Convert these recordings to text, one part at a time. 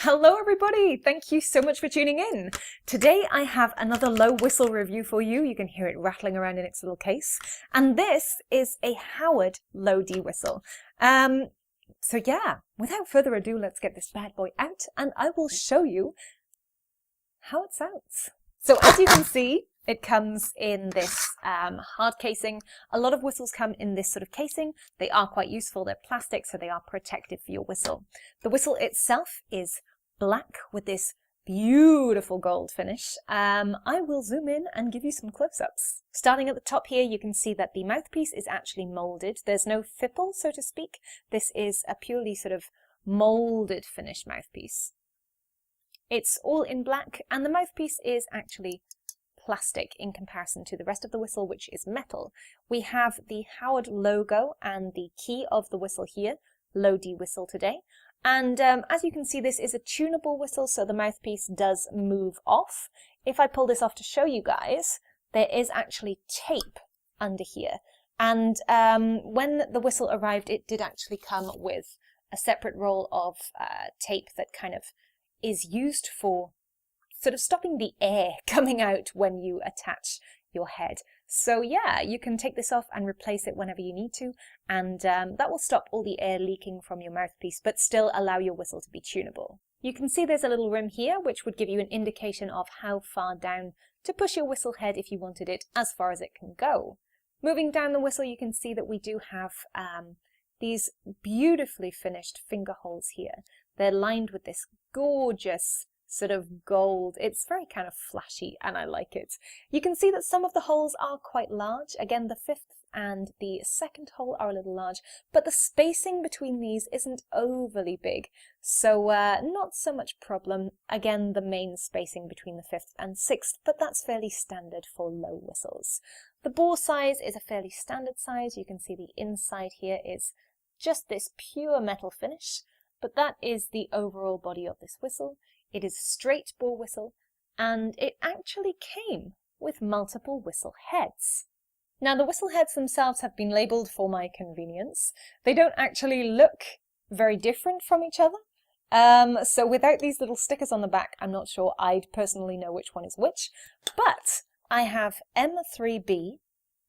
Hello everybody, thank you so much for tuning in. Today I have another low whistle review for you. You can hear it rattling around in its little case. And this is a Howard low D whistle. So yeah, without further ado, let's get this bad boy out and I will show you how it sounds. So as you can see, it comes in this hard casing. A lot of whistles come in this sort of casing. They are quite useful. They're plastic, so they are protective for your whistle. The whistle itself is black with this beautiful gold finish. I will zoom in and give you some close-ups. Starting at the top here, you can see that the mouthpiece is actually molded. There's no fipple, so to speak. This is a purely sort of molded finish mouthpiece. It's all in black, and the mouthpiece is actually plastic in comparison to the rest of the whistle, which is metal. We have the Howard logo and the key of the whistle here, low D whistle today. And as you can see, this is a tunable whistle, so the mouthpiece does move off. If I pull this off to show you guys, there is actually tape under here. And when the whistle arrived, it did actually come with a separate roll of tape that kind of is used for sort of stopping the air coming out when you attach your head. So yeah, you can take this off and replace it whenever you need to, and that will stop all the air leaking from your mouthpiece, but still allow your whistle to be tunable. You can see there's a little rim here, which would give you an indication of how far down to push your whistle head if you wanted it as far as it can go. Moving down the whistle, you can see that we do have these beautifully finished finger holes here. They're lined with this gorgeous sort of gold. It's very kind of flashy and I like it. You can see that some of the holes are quite large. Again, the fifth and the second hole are a little large, but the spacing between these isn't overly big, so not so much problem. Again, the main spacing between the fifth and sixth, but that's fairly standard for low whistles. The bore size is a fairly standard size. You can see the inside here is just this pure metal finish, but that is the overall body of this whistle. It is a straight bore whistle, and it actually came with multiple whistle heads. Now, the whistle heads themselves have been labelled for my convenience. They don't actually look very different from each other. So without these little stickers on the back, I'm not sure I'd personally know which one is which. But I have M3B,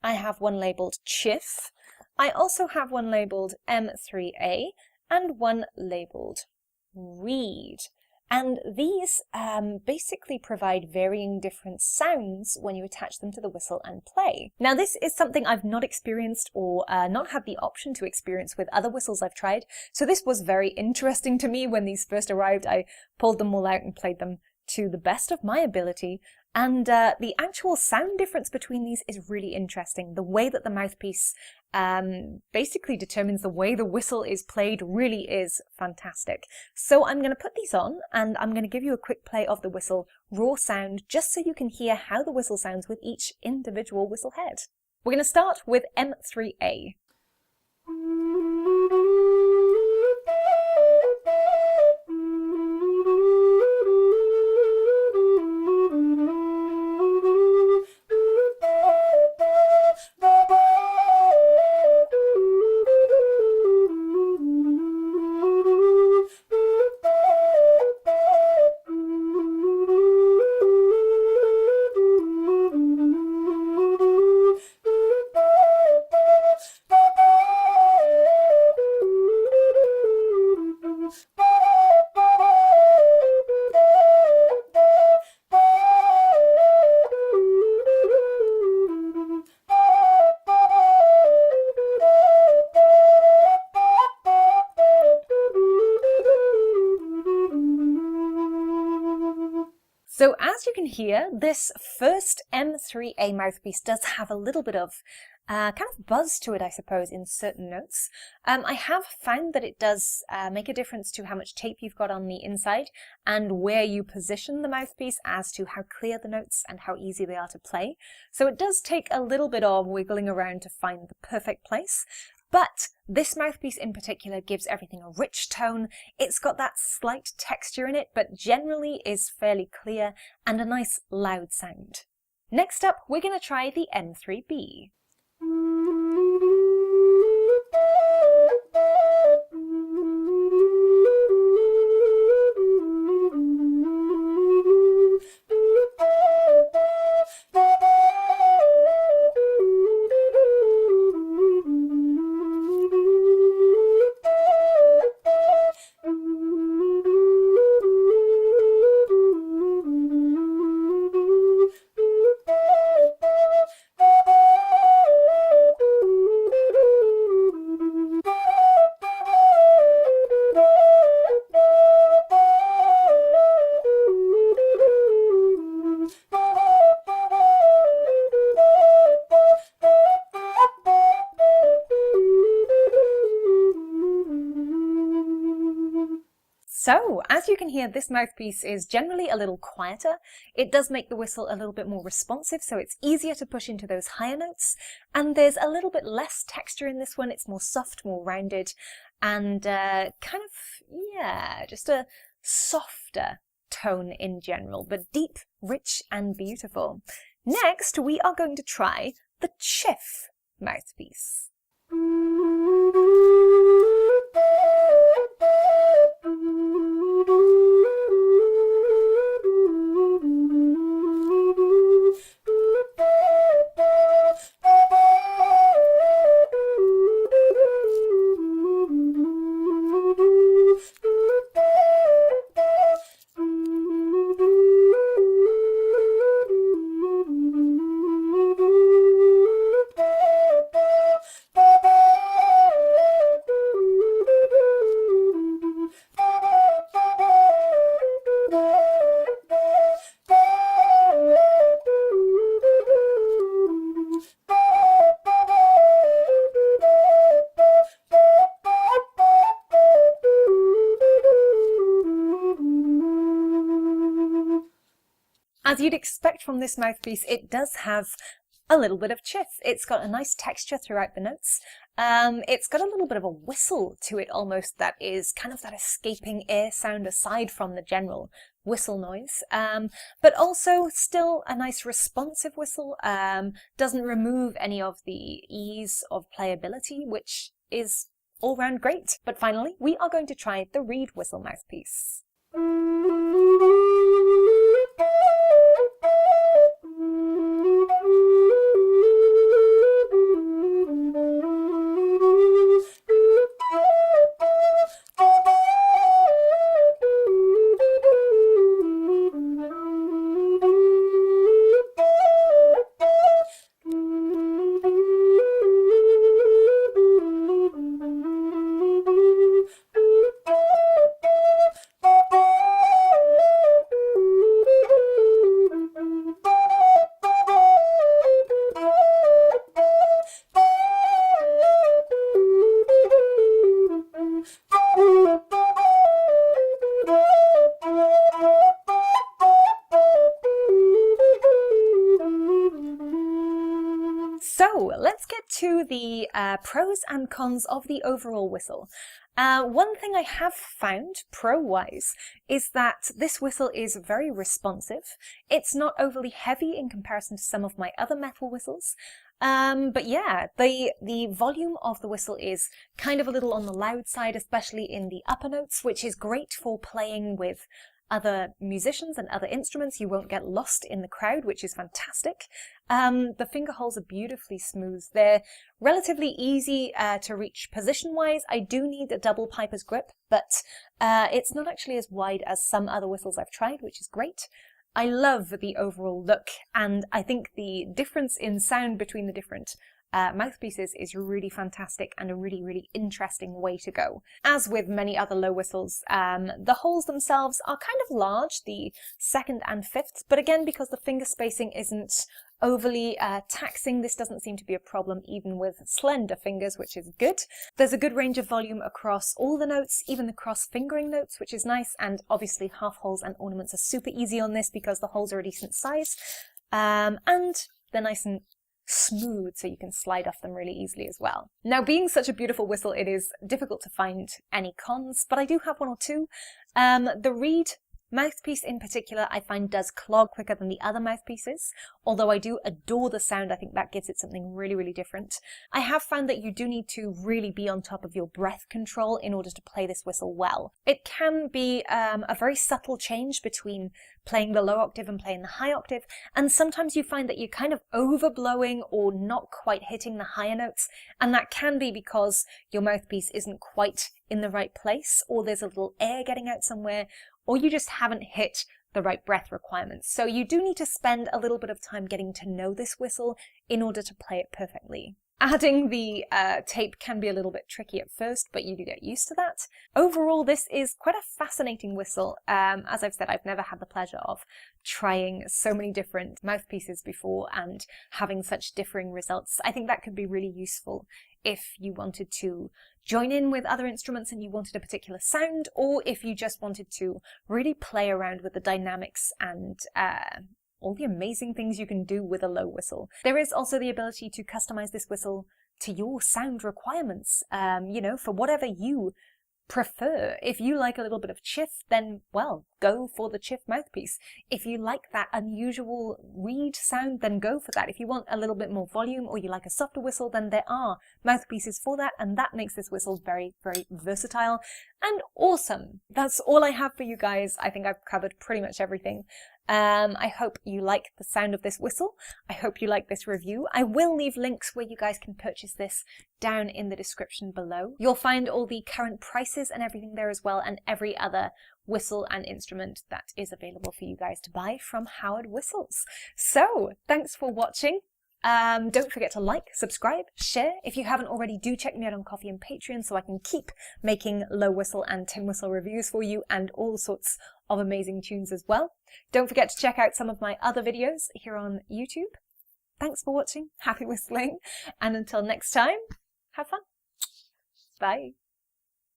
I have one labelled Chiff, I also have one labelled M3A, and one labelled Reed. And these basically provide varying different sounds when you attach them to the whistle and play. Now, this is something I've not experienced or not had the option to experience with other whistles I've tried. So this was very interesting to me when these first arrived. I pulled them all out and played them to the best of my ability. And the actual sound difference between these is really interesting. The way that the mouthpiece basically determines the way the whistle is played really is fantastic. So I'm going to put these on and I'm going to give you a quick play of the whistle raw sound just so you can hear how the whistle sounds with each individual whistle head. We're going to start with M3A. So as you can hear, this first M3A mouthpiece does have a little bit of kind of buzz to it, I suppose, in certain notes. I have found that it does make a difference to how much tape you've got on the inside and where you position the mouthpiece as to how clear the notes and how easy they are to play. So it does take a little bit of wiggling around to find the perfect place. But this mouthpiece in particular gives everything a rich tone. It's got that slight texture in it, but generally is fairly clear and a nice loud sound. Next up, we're going to try the M3B. As you can hear, this mouthpiece is generally a little quieter. It does make the whistle a little bit more responsive, so it's easier to push into those higher notes. And there's a little bit less texture in this one. It's more soft, more rounded, and kind of, yeah, just a softer tone in general, but deep, rich, and beautiful. Next, we are going to try the Chiff mouthpiece. As you'd expect from this mouthpiece, it does have a little bit of chiff. It's got a nice texture throughout the notes. It's got a little bit of a whistle to it almost that is kind of that escaping air sound aside from the general whistle noise, but also still a nice responsive whistle. Doesn't remove any of the ease of playability, which is all round great. But finally, we are going to try the reed whistle mouthpiece. So let's get to the pros and cons of the overall whistle. One thing I have found, pro-wise, is that this whistle is very responsive. It's not overly heavy in comparison to some of my other metal whistles. But yeah, the volume of the whistle is kind of a little on the loud side, especially in the upper notes, which is great for playing with other musicians and other instruments. You won't get lost in the crowd, which is fantastic. The finger holes are beautifully smooth. They're relatively easy to reach position-wise. I do need a double piper's grip, but it's not actually as wide as some other whistles I've tried, which is great. I love the overall look, and I think the difference in sound between the different mouthpieces is really fantastic and a really, really interesting way to go. As with many other low whistles, the holes themselves are kind of large, the second and fifth, but again, because the finger spacing isn't overly taxing, this doesn't seem to be a problem even with slender fingers, which is good. There's a good range of volume across all the notes, even the cross-fingering notes, which is nice, and obviously half holes and ornaments are super easy on this because the holes are a decent size, and they're nice and smooth, so you can slide off them really easily as well. Now, being such a beautiful whistle, it is difficult to find any cons, but I do have one or two. The reed mouthpiece in particular, I find does clog quicker than the other mouthpieces. Although I do adore the sound, I think that gives it something really, really different. I have found that you do need to really be on top of your breath control in order to play this whistle well. It can be a very subtle change between playing the low octave and playing the high octave, and sometimes you find that you're kind of overblowing or not quite hitting the higher notes, and that can be because your mouthpiece isn't quite in the right place, or there's a little air getting out somewhere, or you just haven't hit the right breath requirements. So you do need to spend a little bit of time getting to know this whistle in order to play it perfectly. Adding the tape can be a little bit tricky at first, but you do get used to that. Overall, this is quite a fascinating whistle. As I've said, I've never had the pleasure of trying so many different mouthpieces before and having such differing results. I think that could be really useful if you wanted to join in with other instruments and you wanted a particular sound, or if you just wanted to really play around with the dynamics and all the amazing things you can do with a low whistle. There is also the ability to customize this whistle to your sound requirements, you know, for whatever you prefer. If you like a little bit of Chiff, then, well, go for the Chiff mouthpiece. If you like that unusual reed sound, then go for that. If you want a little bit more volume or you like a softer whistle, then there are mouthpieces for that, and that makes this whistle very, very versatile and awesome. That's all I have for you guys. I think I've covered pretty much everything. I hope you like the sound of this whistle. I hope you like this review. I will leave links where you guys can purchase this down in the description below. You'll find all the current prices and everything there as well, and every other whistle and instrument that is available for you guys to buy from Howard Whistles. So, thanks for watching. Don't forget to like, subscribe, share. If you haven't already, do check me out on Ko-fi and Patreon so I can keep making low whistle and tin whistle reviews for you and all sorts of amazing tunes as well. Don't forget to check out some of my other videos here on YouTube. Thanks for watching, happy whistling, and until next time, have fun. Bye.